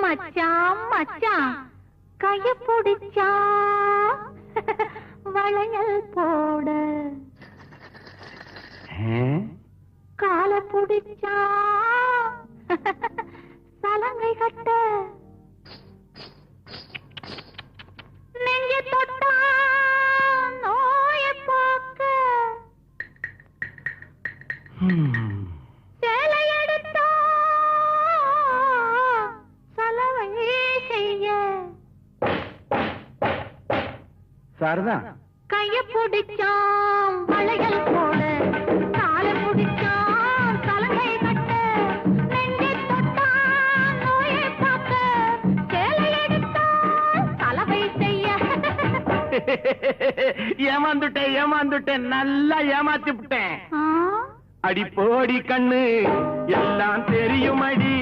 மச்சான் மச்சான் கைய பிடிச்சா வளையல் போட, கால பிடிச்சா சலங்கை கட்ட, நெஞ்ச தொட்டா நோய போக்க, சேலை எடுத்தா சலவை செய்ய, சாரதா கைய பிடிச்சான் வளையல் போட, கால பிடிச்சான் சலங்கை கட்ட, நெஞ்சை தொட்டான் நோயை பார்க்க, சேலை எடுத்தான் சலவை செய்ய. ஏமாந்துட்டேன் நல்லா ஏமாத்தி விட்டேன். ஆ? அடி போடி கண்ணு எல்லாம் தெரியும் அடி.